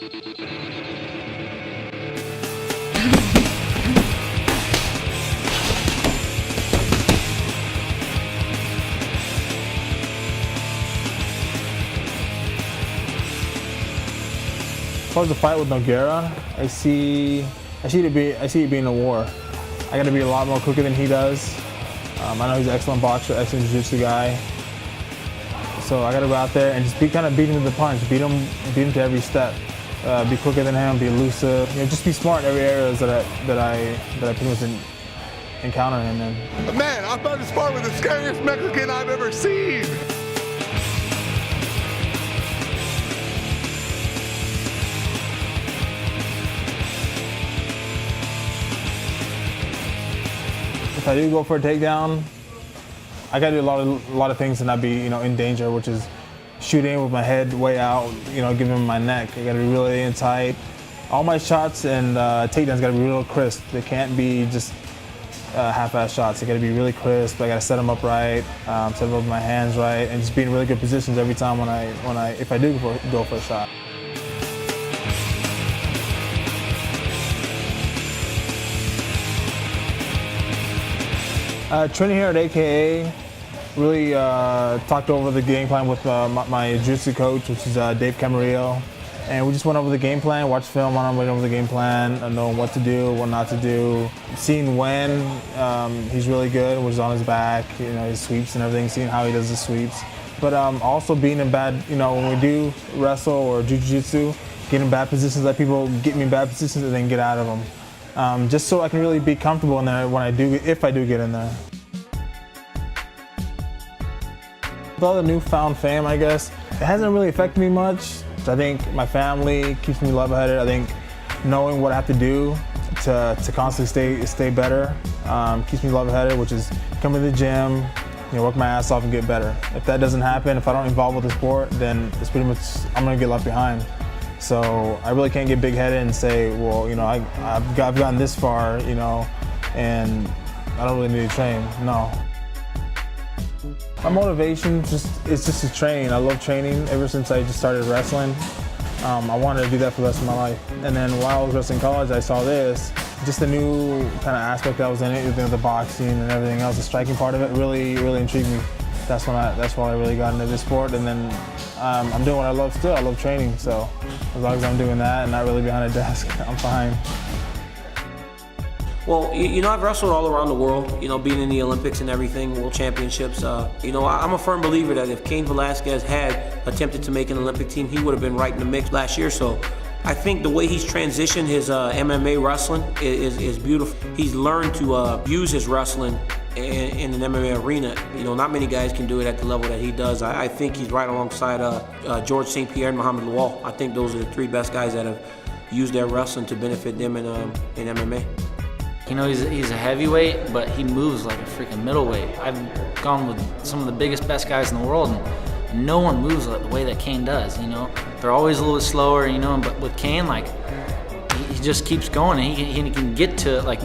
As far as the fight with Nogueira, I see it being a war. I got to be a lot more quicker than he does. I know he's an excellent boxer, excellent jiu-jitsu guy. So I got to go out there and just beat him with the punch, beat him to every step. Be quicker than him, be elusive. Just be smart in every areas that I pretty much encounter him in. Man, I'm about to spar with the scariest Mexican I've ever seen. If I do go for a takedown, I gotta do a lot of things to not be in danger, which is shooting with my head way out, giving him my neck. I gotta be really in tight. All my shots and takedowns gotta be real crisp. They can't be just half-ass shots. They gotta be really crisp. I gotta set them up right, set them up with my hands right, and just be in really good positions every time if I do go for a shot. Training here at AKA, really talked over the game plan with my jiu-jitsu coach, which is Dave Camarillo. And we just went over the game plan, watched film on him, went over the game plan, knowing what to do, what not to do. Seeing when he's really good, which is on his back, his sweeps and everything, seeing how he does the sweeps. But also being in bad, when we do wrestle or jiu-jitsu, get in bad positions, let people get me in bad positions and then get out of them. Just so I can really be comfortable in there if I do get in there. With all the newfound fame, I guess, it hasn't really affected me much. I think my family keeps me level-headed. I think knowing what I have to do to constantly stay better keeps me level-headed, which is come to the gym, work my ass off and get better. If that doesn't happen, if I don't involve with the sport, then it's pretty much, I'm gonna get left behind. So I really can't get big-headed and say, well, I've gotten this far, and I don't really need to train. No. My motivation is just to train. I love training ever since I just started wrestling. I wanted to do that for the rest of my life. And then while I was wrestling college, I saw this. Just the new kind of aspect that was in it, the boxing and everything else, the striking part of it really intrigued me. That's why I really got into this sport. And then I'm doing what I love still. I love training, so as long as I'm doing that and not really behind a desk, I'm fine. Well, I've wrestled all around the world, being in the Olympics and everything, world championships. I'm a firm believer that if Cain Velasquez had attempted to make an Olympic team, he would have been right in the mix last year. So I think the way he's transitioned his MMA wrestling is beautiful. He's learned to use his wrestling in an MMA arena. Not many guys can do it at the level that he does. I think he's right alongside George St. Pierre and Muhammad Lawal. I think those are the three best guys that have used their wrestling to benefit them in MMA. He's a heavyweight, but he moves like a freaking middleweight. I've gone with some of the biggest, best guys in the world, and no one moves the way that Cain does, They're always a little bit slower, but with Cain, he just keeps going, and he can get to, like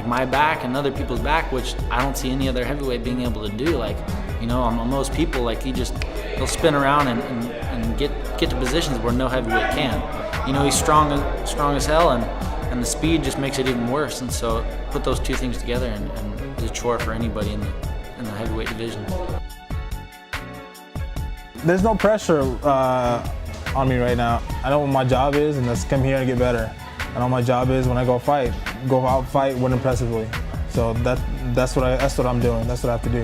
my back and other people's back, which I don't see any other heavyweight being able to do. On most people, he'll spin around and get to positions where no heavyweight can. He's strong as hell, and the speed just makes it even worse. And so put those two things together, and it's a chore for anybody in the heavyweight division. There's no pressure on me right now. I know what my job is, and that's come here and get better. I know my job is when I go out fight, win impressively. So that's what I'm doing. That's what I have to do.